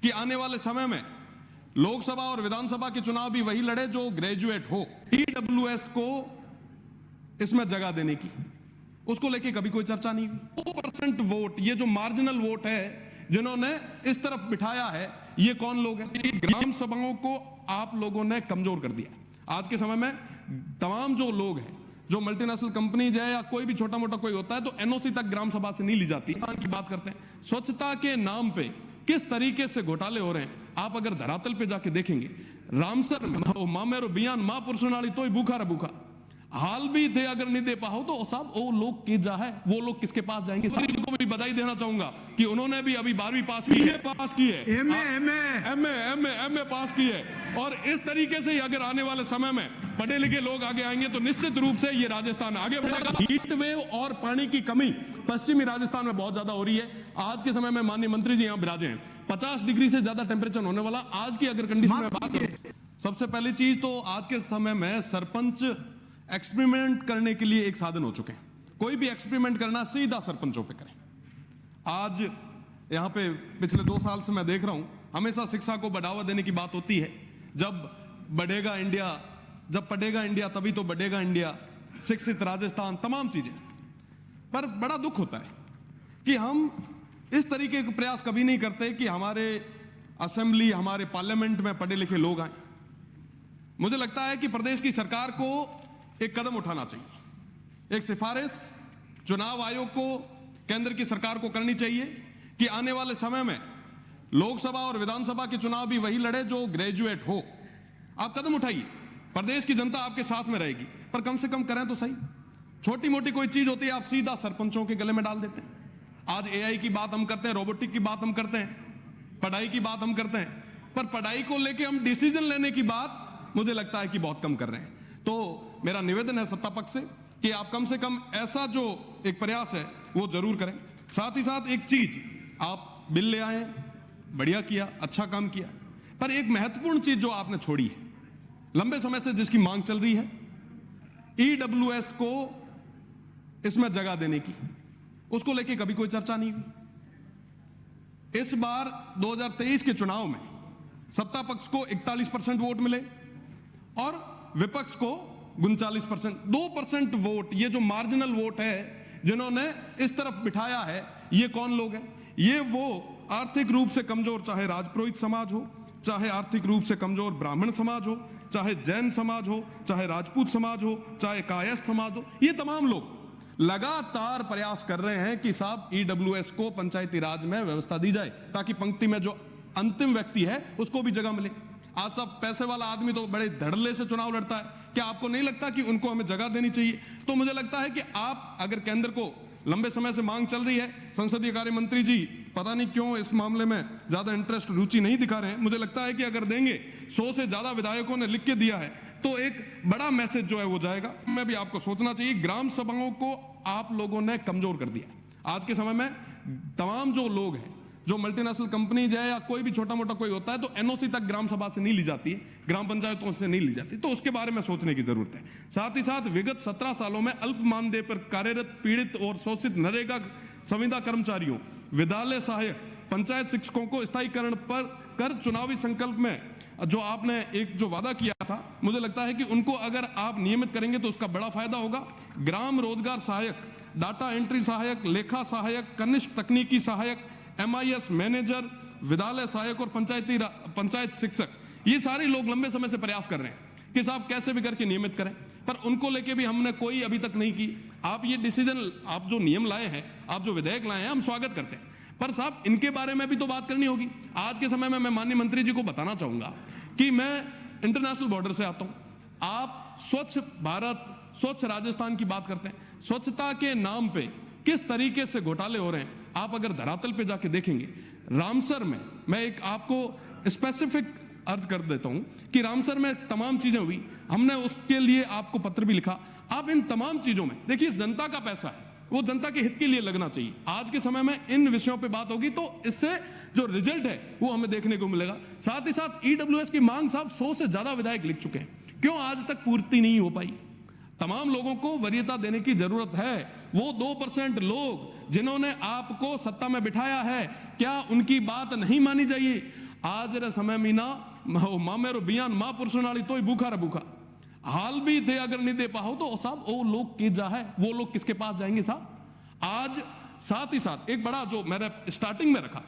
कि आने वाले समय में लोकसभा और विधानसभा के चुनाव भी वही लड़े जो ग्रेजुएट हो। ईडब्ल्यूएस को इसमें जगह देने की, उसको लेके कभी कोई चर्चा नहीं हुई। 2% वोट, ये जो मार्जिनल वोट है जिन्होंने इस तरफ बिठाया है, ये कौन लोग हैं? ग्राम सभाओं को आप लोगों ने कमजोर कर दिया। आज के समय में तमाम जो लोग हैं, जो मल्टीनेशनल कंपनीज है या कोई भी छोटा मोटा कोई होता है, तो एनओसी तक ग्राम सभा से नहीं ली जाती। की बात करते हैं, स्वच्छता के नाम पे किस तरीके से घोटाले हो रहे हैं, आप अगर धरातल पे जाके देखेंगे, रामसर मामेरो बियान मां पुरुषनाली तो भूखा रे भूखा हाल भी थे, अगर नहीं दे पाओ तो साहब वो लोग की जा है, वो लोग किसके पास जाएंगे? को भी बधाई देना चाहूंगा कि उन्होंने भी अभी 12वीं पास की है, एमए पास की है। और इस तरीके से अगर आने वाले समय में पढ़े लिखे लोग आगे आएंगे तो निश्चित रूप से ये राजस्थान आगे बढ़ेगा। हीट वेव और पानी की कमी पश्चिमी राजस्थान में बहुत ज्यादा हो रही है। आज के समय में माननीय मंत्री जी यहाँ विराजे हैं, 50 डिग्री से ज्यादा टेम्परेचर होने वाला। आज की अगर कंडीशन में बात करें, सबसे पहली चीज तो आज के समय में सरपंच एक्सपेरिमेंट करने के लिए एक साधन हो चुके हैं। कोई भी एक्सपेरिमेंट करना सीधा सरपंचों पे करें। आज यहां पे पिछले 2 साल से मैं देख रहा हूं, हमेशा शिक्षा को बढ़ावा देने की बात होती है। जब बढ़ेगा इंडिया, जब पढ़ेगा इंडिया तभी तो बढ़ेगा इंडिया, शिक्षित राजस्थान, तमाम चीजें। पर बड़ा दुख होता है कि हम इस तरीके के प्रयास कभी नहीं करते कि हमारे असेंबली, हमारे पार्लियामेंट में पढ़े लिखे लोग आए। मुझे लगता है कि प्रदेश की सरकार को एक कदम उठाना चाहिए। एक सिफारिश चुनाव आयोग को, केंद्र की सरकार को करनी चाहिए कि आने वाले समय में लोकसभा और विधानसभा के चुनाव भी वही लड़े जो ग्रेजुएट हो। आप कदम उठाइए, प्रदेश की जनता आपके साथ में रहेगी, पर कम से कम करें तो सही। छोटी मोटी कोई चीज होती है आप सीधा सरपंचों के गले में डाल देते हैं। आज एआई की बात हम करते हैं, रोबोटिक की बात हम करते हैं, पढ़ाई की बात हम करते हैं, पर पढ़ाई को लेके हम डिसीजन लेने की बात मुझे लगता है कि बहुत कम कर रहे हैं। तो मेरा निवेदन है सत्ता पक्ष से कि आप कम से कम ऐसा जो एक प्रयास है वो जरूर करें। साथ ही साथ एक चीज, आप बिल ले आए, बढ़िया किया, अच्छा काम किया, पर एक महत्वपूर्ण चीज जो आपने छोड़ी है, लंबे समय से जिसकी मांग चल रही है, ईडब्ल्यूएस को इसमें जगह देने की, उसको लेके कभी कोई चर्चा नहीं हुई। इस बार 2023 के चुनाव में सत्ता पक्ष को 41% वोट मिले और विपक्ष को 39%। 2% वोट, ये जो मार्जिनल वोट है जिन्होंने इस तरफ बिठाया है, ये कौन लोग हैं? ये वो आर्थिक रूप से कमजोर, चाहे राजपुरोहित समाज हो, चाहे आर्थिक रूप से कमजोर ब्राह्मण समाज हो, चाहे जैन समाज हो, चाहे राजपूत समाज हो, चाहे कायस्थ समाज हो, ये तमाम लोग लगातार प्रयास कर रहे हैं कि साहब ईडब्ल्यूएस को पंचायती राज में व्यवस्था दी जाए, ताकि पंक्ति में जो अंतिम व्यक्ति है उसको भी जगह मिले। आज सब पैसे वाला आदमी तो बड़े धड़ल्ले से चुनाव लड़ता है, क्या आपको नहीं लगता कि उनको हमें जगह देनी चाहिए? तो मुझे लगता है कि आप, अगर केंद्र को लंबे समय से मांग चल रही है, संसदीय कार्य मंत्री जी पता नहीं क्यों इस मामले में ज्यादा इंटरेस्ट, रुचि नहीं दिखा रहे हैं। मुझे लगता है कि अगर देंगे, 100 से ज्यादा विधायकों ने लिख के दिया है, तो एक बड़ा मैसेज जो है वो जाएगा। मैं भी आपको सोचना चाहिए, ग्राम सभाओं को आप लोगों ने कमजोर कर दिया। आज के समय में तमाम जो लोग हैं, जो मल्टीनेशनल कंपनीज है या कोई भी छोटा मोटा कोई होता है, तो एनओसी तक ग्राम सभा से नहीं ली जाती है, ग्राम पंचायतों से नहीं ली जाती। तो उसके बारे में सोचने की जरूरत है। साथ ही साथ विगत 17 सालों में अल्प मानदेय पर कार्यरत पीड़ित और शोषित नरेगा संविदा कर्मचारियों, विद्यालय सहायक, पंचायत शिक्षकों को स्थायीकरण पर कर चुनावी संकल्प में जो आपने एक जो वादा किया था, मुझे लगता है कि उनको अगर आप नियमित करेंगे तो उसका बड़ा फायदा होगा। ग्राम रोजगार सहायक, डाटा एंट्री सहायक, लेखा सहायक, कनिष्ठ तकनीकी सहायक, MIS मैनेजर, विद्यालय सहायक और पंचायत शिक्षक, ये सारे लोग लंबे समय से प्रयास कर रहे हैं कि साहब कैसे भी करके नियमित करें, पर उनको लेके भी हमने कोई अभी तक नहीं की। आप ये डिसीजन, आप जो नियम लाए हैं, आप जो विधेयक लाए हैं, हम स्वागत करते हैं, पर साहब इनके बारे में भी तो बात करनी होगी। आज के समय में मैं माननीय मंत्री जी को बताना चाहूंगा कि मैं इंटरनेशनल बॉर्डर से आता हूं। आप स्वच्छ भारत, स्वच्छ राजस्थान की बात करते हैं, स्वच्छता के नाम पे किस तरीके से घोटाले हो रहे हैं, आप अगर धरातल पे जाके देखेंगे, रामसर में, मैं एक आपको स्पेसिफिक अर्ज कर देता हूं कि रामसर में तमाम चीजें हुई, हमने उसके लिए आपको पत्र भी लिखा। आप इन तमाम चीजों में देखिए, जनता का पैसा है, वो जनता के हित के लिए लगना चाहिए। आज के समय में इन विषयों पे बात होगी तो इससे जो रिजल्ट है वो हमें देखने को मिलेगा। साथ ही साथ ईडब्ल्यूएस की मांग साहब 100 से ज्यादा विधायक लिख चुके हैं, क्यों आज तक पूर्ति नहीं हो पाई? तमाम लोगों को वरीयता देने की जरूरत है। वो 2% लोग जिन्होंने आपको सत्ता में बिठाया है, क्या उनकी बात नहीं मानी जाइए? आज रे समय में ना मामेरो बियान महापुरुषों नाली तो ही भूखा रे भूखा हाल भी थे, अगर नहीं दे पाओ तो साहब वो लोग के जा है, वो लोग किसके पास जाएंगे साहब। आज साथ ही साथ एक बड़ा जो मैंने स्टार्टिंग में रखा,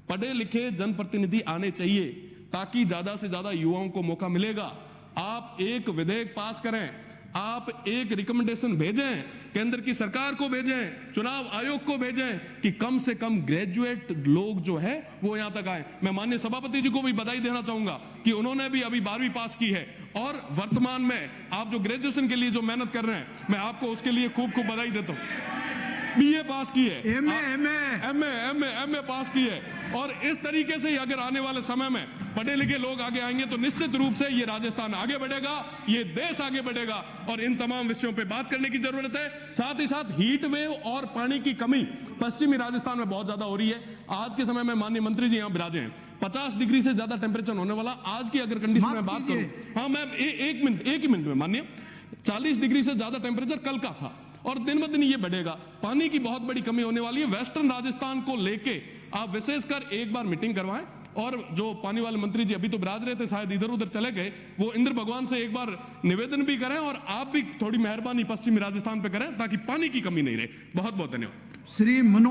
पढ़े लिखे जनप्रतिनिधि आने चाहिए ताकि ज्यादा से ज्यादा युवाओं को मौका मिलेगा। आप एक विधेयक पास करें, आप एक रिकमेंडेशन भेजें, केंद्र की सरकार को भेजें, चुनाव आयोग को भेजें कि कम से कम ग्रेजुएट लोग जो है वो यहां तक आए। मैं माननीय सभापति जी को भी बधाई देना चाहूंगा कि उन्होंने भी अभी 12वीं पास की है और वर्तमान में आप जो ग्रेजुएशन के लिए जो मेहनत कर रहे हैं, मैं आपको उसके लिए खूब खूब बधाई देता हूं। बीए पास की है, एमए पास की है, और इस तरीके से ही अगर आने वाले समय में पढ़े लिखे लोग आगे आएंगे तो निश्चित रूप से ये राजस्थान आगे बढ़ेगा, ये देश आगे बढ़ेगा। और इन तमाम विषयों पे बात करने की जरूरत है। साथ ही साथ हीट वेव और पानी की कमी पश्चिमी राजस्थान में बहुत ज्यादा हो रही है। आज के समय में माननीय मंत्री जी यहां विराजे हैं, 50 डिग्री से ज्यादा टेम्परेचर होने वाला। आज की अगर कंडीशन में बात करूं, हाँ मैम एक ही मिनट में माननीय, 40 डिग्री से ज्यादा टेम्परेचर कल का था और दिन ब दिन ये बढ़ेगा। पानी की बहुत बड़ी कमी होने वाली है। वेस्टर्न राजस्थान को लेके आप विशेषकर एक बार मीटिंग करवाएं, और जो पानी वाले मंत्री जी अभी तो बिराज रहे थे, शायद इधर उधर चले गए, वो इंद्र भगवान से एक बार निवेदन भी करें और आप भी थोड़ी मेहरबानी पश्चिमी राजस्थान पे करें ताकि पानी की कमी नहीं रहे। बहुत बहुत धन्यवाद। श्री मनोज